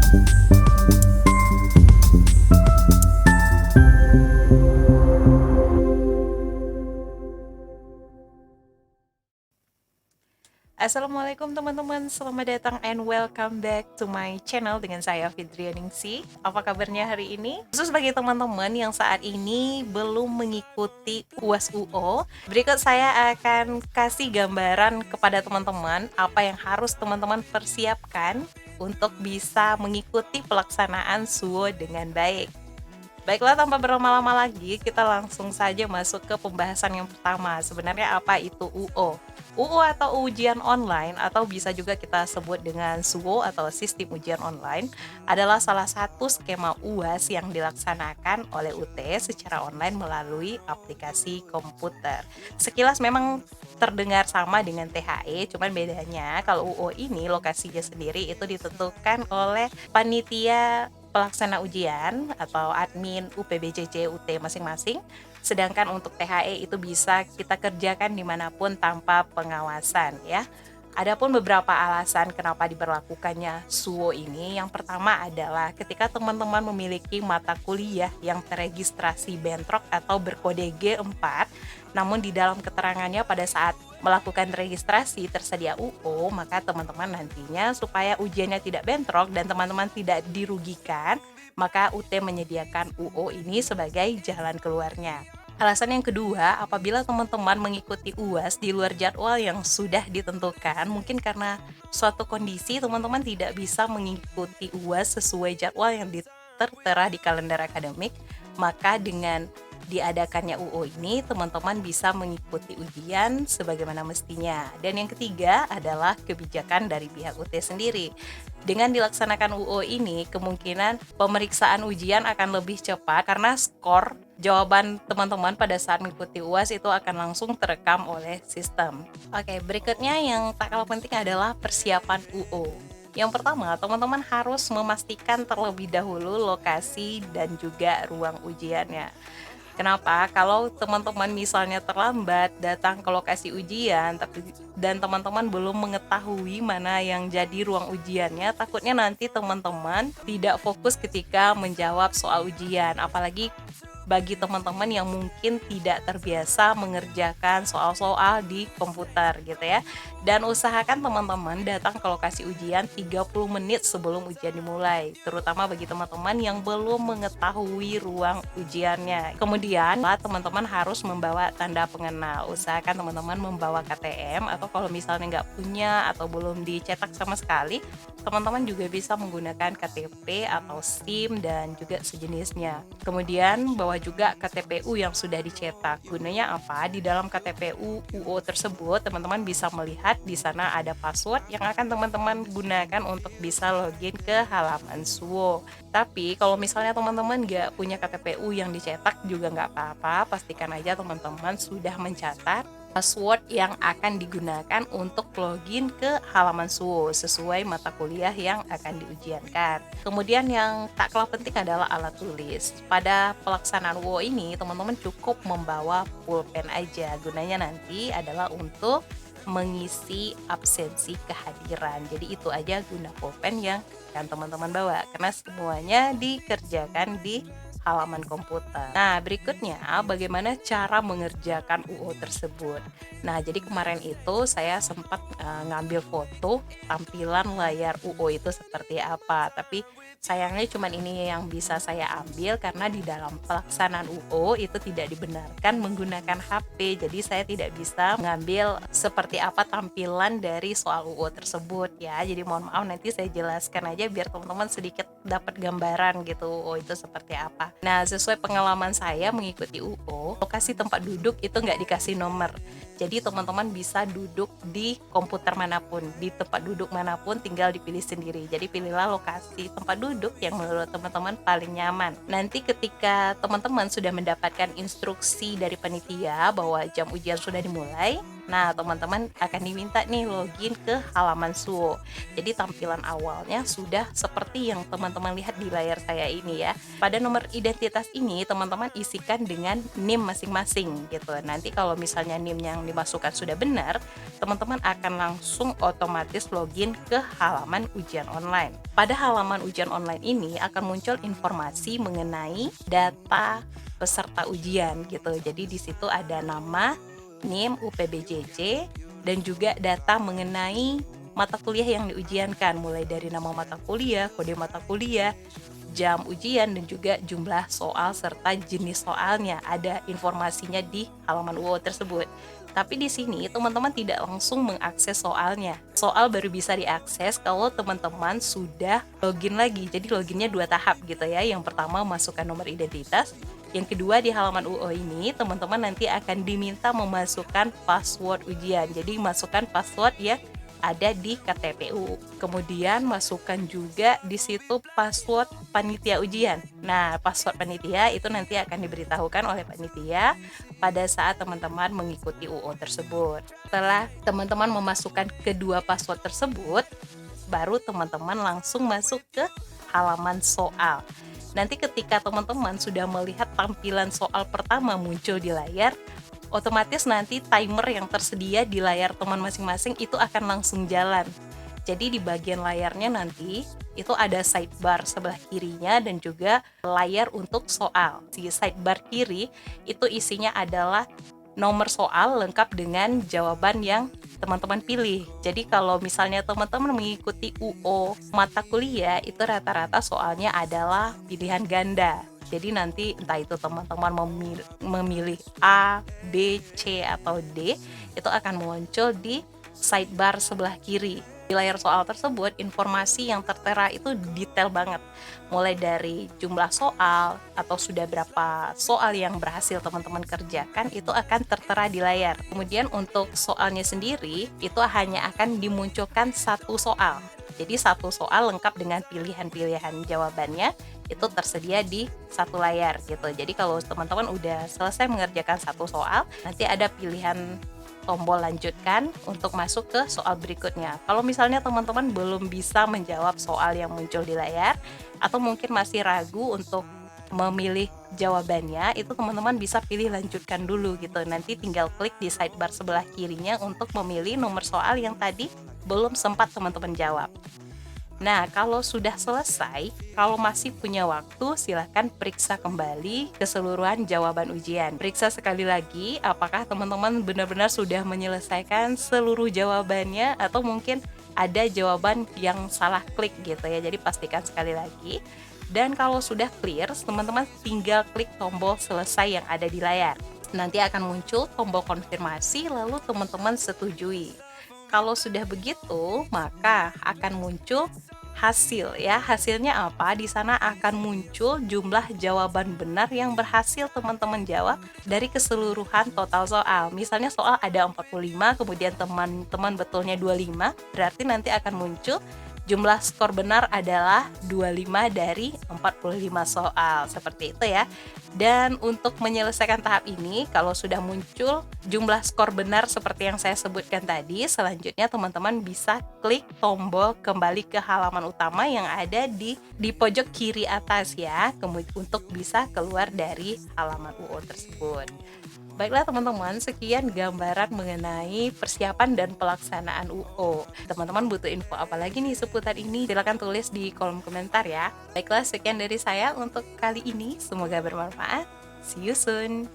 Assalamualaikum teman-teman, selamat datang and welcome back to my channel dengan saya Fidrianingsi. Apa kabarnya hari ini? Khusus bagi teman-teman yang saat ini belum mengikuti UAS UO, berikut saya akan kasih gambaran kepada teman-teman apa yang harus teman-teman persiapkan untuk bisa mengikuti pelaksanaan SUO dengan baik. Baiklah, tanpa berlama-lama lagi, kita langsung saja masuk ke pembahasan yang pertama. Sebenarnya apa itu UO? UO atau ujian online, atau bisa juga kita sebut dengan SUO atau sistem ujian online, adalah salah satu skema UAS yang dilaksanakan oleh UT secara online melalui aplikasi komputer. Sekilas memang terdengar sama dengan THE, cuman bedanya kalau UO ini lokasinya sendiri itu ditentukan oleh panitia pelaksana ujian atau admin UPBJJ UT masing-masing, sedangkan untuk THE itu bisa kita kerjakan dimanapun tanpa pengawasan ya. Adapun beberapa alasan kenapa diberlakukannya SUO ini, yang pertama adalah ketika teman-teman memiliki mata kuliah yang teregistrasi bentrok atau berkode G4, namun di dalam keterangannya pada saat melakukan registrasi tersedia UO, maka teman-teman nantinya supaya ujiannya tidak bentrok dan teman-teman tidak dirugikan, maka UT menyediakan UO ini sebagai jalan keluarnya. Alasan yang kedua, apabila teman-teman mengikuti UAS di luar jadwal yang sudah ditentukan, mungkin karena suatu kondisi teman-teman tidak bisa mengikuti UAS sesuai jadwal yang tertera di kalender akademik, maka dengan diadakannya UO ini, teman-teman bisa mengikuti ujian sebagaimana mestinya. Dan yang ketiga adalah kebijakan dari pihak UT sendiri. Dengan dilaksanakan UO ini, kemungkinan pemeriksaan ujian akan lebih cepat karena skor jawaban teman-teman pada saat mengikuti UAS itu akan langsung terekam oleh sistem. Oke, berikutnya yang tak kalah penting adalah persiapan UO. Yang pertama, teman-teman harus memastikan terlebih dahulu lokasi dan juga ruang ujiannya. Kenapa? Kalau teman-teman misalnya terlambat datang ke lokasi ujian dan teman-teman belum mengetahui mana yang jadi ruang ujiannya, takutnya nanti teman-teman tidak fokus ketika menjawab soal ujian. Apalagi bagi teman-teman yang mungkin tidak terbiasa mengerjakan soal-soal di komputer gitu ya. Dan usahakan teman-teman datang ke lokasi ujian 30 menit sebelum ujian dimulai, terutama bagi teman-teman yang belum mengetahui ruang ujiannya. Kemudian, teman-teman harus membawa tanda pengenal. Usahakan teman-teman membawa KTM, atau kalau misalnya nggak punya atau belum dicetak sama sekali, teman-teman juga bisa menggunakan KTP atau SIM dan juga sejenisnya. Kemudian bawa juga KTPU yang sudah dicetak. Gunanya apa? Di dalam KTPU UO tersebut, teman-teman bisa melihat di sana ada password yang akan teman-teman gunakan untuk bisa login ke halaman SUO. Tapi kalau misalnya teman-teman nggak punya KTPU yang dicetak juga nggak apa-apa, pastikan aja teman-teman sudah mencatat password yang akan digunakan untuk login ke halaman SUO sesuai mata kuliah yang akan diujiankan. Kemudian yang tak kalah penting adalah alat tulis. Pada pelaksanaan UO ini, teman-teman cukup membawa pulpen aja. Gunanya nanti adalah untuk mengisi absensi kehadiran. Jadi itu aja guna pulpen yang akan teman-teman bawa, karena semuanya dikerjakan di halaman komputer. Nah, berikutnya bagaimana cara mengerjakan UO tersebut. Nah, jadi kemarin itu saya sempat ngambil foto tampilan layar UO itu seperti apa. Tapi sayangnya cuma ini yang bisa saya ambil karena di dalam pelaksanaan UO itu tidak dibenarkan menggunakan HP. Jadi saya tidak bisa mengambil seperti apa tampilan dari soal UO tersebut ya. Jadi mohon maaf, nanti saya jelaskan aja biar teman-teman sedikit dapat gambaran gitu UO itu seperti apa. Nah, sesuai pengalaman saya mengikuti UO, lokasi tempat duduk itu nggak dikasih nomor. Jadi teman-teman bisa duduk di komputer manapun, di tempat duduk manapun, tinggal dipilih sendiri. Jadi pilihlah lokasi tempat duduk yang menurut teman-teman paling nyaman. Nanti ketika teman-teman sudah mendapatkan instruksi dari panitia bahwa jam ujian sudah dimulai, Nah, teman-teman akan diminta nih login ke halaman SUO. Jadi tampilan awalnya sudah seperti yang teman-teman lihat di layar saya ini ya. Pada nomor identitas ini teman-teman isikan dengan NIM masing-masing gitu. Nanti kalau misalnya NIM yang dimasukkan sudah benar, teman-teman akan langsung otomatis login ke halaman ujian online. Pada halaman ujian online ini akan muncul informasi mengenai data peserta ujian gitu. Jadi di situ ada nama, NIM, UPBJJ, dan juga data mengenai mata kuliah yang diujiankan, mulai dari nama mata kuliah, kode mata kuliah, jam ujian, dan juga jumlah soal serta jenis soalnya. Ada informasinya di halaman UO tersebut. Tapi di sini teman-teman tidak langsung mengakses soalnya. Soal baru bisa diakses kalau teman-teman sudah login lagi. Jadi loginnya 2 tahap gitu ya. Yang pertama masukkan nomor identitas. Yang kedua di halaman UO ini teman-teman nanti akan diminta memasukkan password ujian. Jadi masukkan password ya ada di KTPU. Kemudian masukkan juga di situ password panitia ujian. Nah, password panitia itu nanti akan diberitahukan oleh panitia pada saat teman-teman mengikuti UO tersebut. Setelah teman-teman memasukkan kedua password tersebut, baru teman-teman langsung masuk ke halaman soal. Nanti ketika teman-teman sudah melihat tampilan soal pertama muncul di layar, otomatis nanti timer yang tersedia di layar teman masing-masing itu akan langsung jalan. Jadi di bagian layarnya nanti itu ada sidebar sebelah kirinya dan juga layar untuk soal. Si sidebar kiri itu isinya adalah nomor soal lengkap dengan jawaban yang teman-teman pilih. Jadi kalau misalnya teman-teman mengikuti UO mata kuliah itu rata-rata soalnya adalah pilihan ganda. Jadi nanti entah itu teman-teman memilih A, B, C, atau D, itu akan muncul di sidebar sebelah kiri. Di layar soal tersebut, informasi yang tertera itu detail banget. Mulai dari jumlah soal, atau sudah berapa soal yang berhasil teman-teman kerjakan, itu akan tertera di layar. Kemudian untuk soalnya sendiri, itu hanya akan dimunculkan satu soal. Jadi satu soal lengkap dengan pilihan-pilihan jawabannya itu tersedia di satu layar gitu. Jadi kalau teman-teman udah selesai mengerjakan satu soal, nanti ada pilihan tombol lanjutkan untuk masuk ke soal berikutnya. Kalau misalnya teman-teman belum bisa menjawab soal yang muncul di layar atau mungkin masih ragu untuk memilih jawabannya, itu teman-teman bisa pilih lanjutkan dulu gitu. Nanti tinggal klik di sidebar sebelah kirinya untuk memilih nomor soal yang tadi belum sempat teman-teman jawab. Nah, kalau sudah selesai, kalau masih punya waktu, silahkan periksa kembali keseluruhan jawaban ujian. Periksa sekali lagi, apakah teman-teman benar-benar sudah menyelesaikan seluruh jawabannya, atau mungkin ada jawaban yang salah klik gitu ya. Jadi pastikan sekali lagi. Dan kalau sudah clear, teman-teman tinggal klik tombol selesai yang ada di layar. Nanti akan muncul tombol konfirmasi, lalu teman-teman setujui. Kalau sudah begitu, maka akan muncul hasil ya. Hasilnya apa? Di sana akan muncul jumlah jawaban benar yang berhasil teman-teman jawab dari keseluruhan total soal. Misalnya soal ada 45, kemudian teman-teman betulnya 25, berarti nanti akan muncul jumlah skor benar adalah 25 dari 45 soal, seperti itu ya. Dan untuk menyelesaikan tahap ini, kalau sudah muncul jumlah skor benar seperti yang saya sebutkan tadi, selanjutnya teman-teman bisa klik tombol kembali ke halaman utama yang ada di pojok kiri atas ya, untuk bisa keluar dari halaman UO tersebut. Baiklah teman-teman, sekian gambaran mengenai persiapan dan pelaksanaan UO. Teman-teman butuh info apa lagi nih seputar ini? Silahkan tulis di kolom komentar ya. Baiklah, sekian dari saya untuk kali ini. Semoga bermanfaat. See you soon.